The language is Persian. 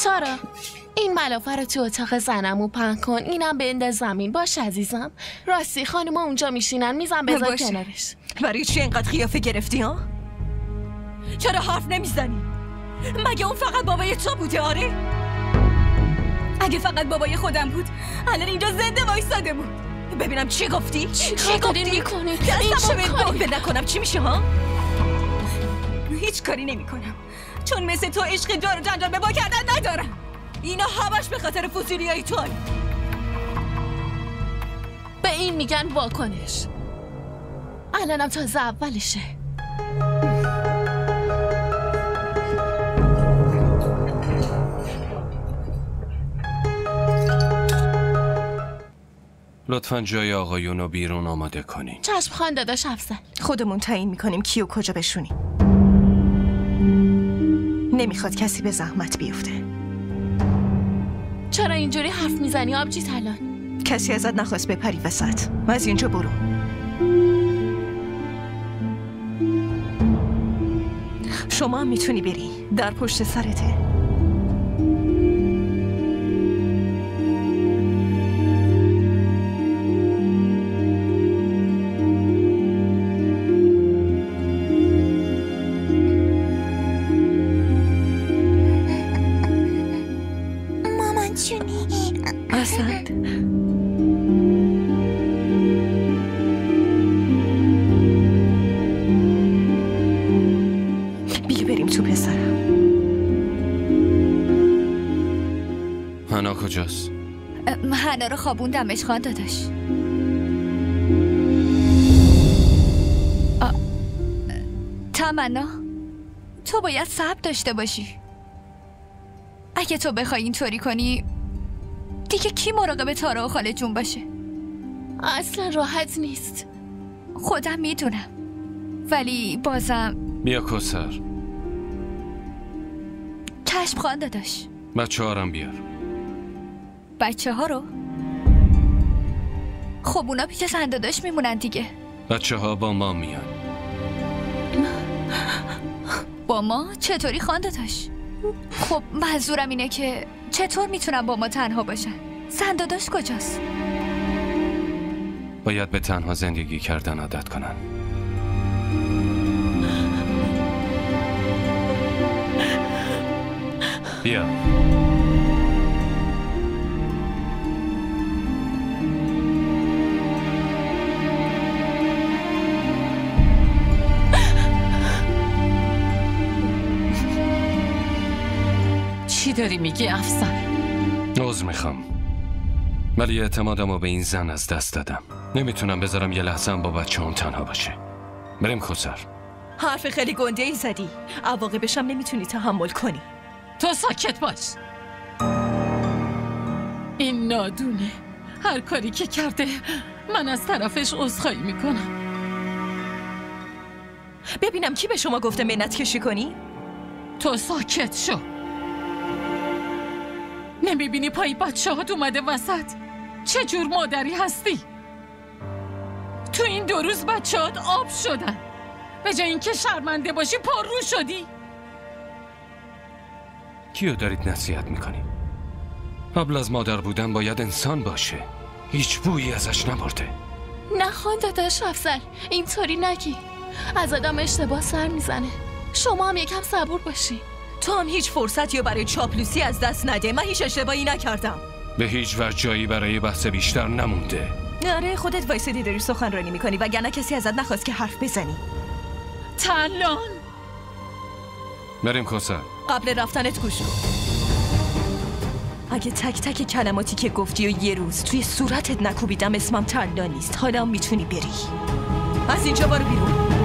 تارا این ملافه رو تو اتاق زنمو پهن کن، اینم بنداز زمین. باش عزیزم. راستی خانوما اونجا میشینن، میزن بذار کنارش. برای چی اینقدر قیافه گرفتی ها؟ چرا حرف نمیزنی؟ مگه اون فقط بابای تو بوده؟ آره؟ اگه فقط بابای خودم بود الان اینجا زنده وایساده بود. ببینم چی گفتی؟ چی گفتی میکنی؟ دستمو به نکنم چی میشه ها؟ هیچ کاری نمیکنم چون مثل تو عشق جار و جنجال به با کردن ندارم. اینا همش به خاطر فضولیای توه. به این میگن واکنش. الانم تازه اولشه. لطفاً جای آقایونو بیرون آماده کنین. چشم خان داداش افضل. خودمون تعیین میکنیم کیو کجا بشونیم. نمیخواد کسی به زحمت بیفته. چرا اینجوری حرف میزنی آبجی طلان؟ کسی ازت نخواست بپری وسط. از اینجا برو. شما هم میتونی بری. در پشت سرته. حنا کجاست؟ حنا رو خوابوندمش خان داداش. تمنا تو باید صبر داشته باشی. اگه تو بخوای اینطوری کنی دیگه کی مراقب تارا و خاله جون باشه؟ اصلا راحت نیست. خودم میدونم ولی بازم. بیا کوثر. چشم خان داداش. بچه هارم بیار. بچه ها رو؟ خب اونا پیش زن داداش میمونن دیگه. بچه ها با ما میان. با ما؟ چطوری خان داداش؟ خب منظورم اینه که چطور میتونن با ما تنها باشن؟ زن داداش کجاست؟ باید به تنها زندگی کردن عادت کنن. بیا. چی داری میگی افسر؟ عذر میخوام ولی اعتمادمو به این زن از دست دادم. نمیتونم بذارم یه لحظه با بچه‌ام تنها باشه. بریم کوثر. حرف خیلی گنده ای زدی. عواقبش هم نمیتونی تحمل کنی. تو ساکت باش. این نادونه. هر کاری که کرده من از طرفش عذرخواهی میکنم. ببینم کی به شما گفته منت کشی کنی؟ تو ساکت شو. نمیبینی پای بچه هات اومده وسط؟ چه جور مادری هستی؟ تو این 2 روز بچه هات آب شدن. به جای اینکه شرمنده باشی پررو شدی. کیو دارید نصیحت میکنی؟ قبل از مادر بودن باید انسان باشه. هیچ بویی ازش نبرده. نه خان داداش افضل اینطوری نگی. از آدم اشتباه سر میزنه. شما هم یکم صبور باشی. تو هم هیچ فرصتی رو برای چاپلوسی از دست نده. من هیچ اشتباهی نکردم. به هیچ وجه جایی برای بحث بیشتر نمونده. آره خودت وایسادی داری سخنرانی میکنی وگرنه کسی ازت نخواست که حرف بزنی. طلان بریم کوثر. قبل رفتنت گوش کن. اگه تک تک کلماتی که گفتی و یه روز توی صورتت نکوبیدم اسمم طلان نیست. حالا میتونی بری. از اینجا برو بیرون.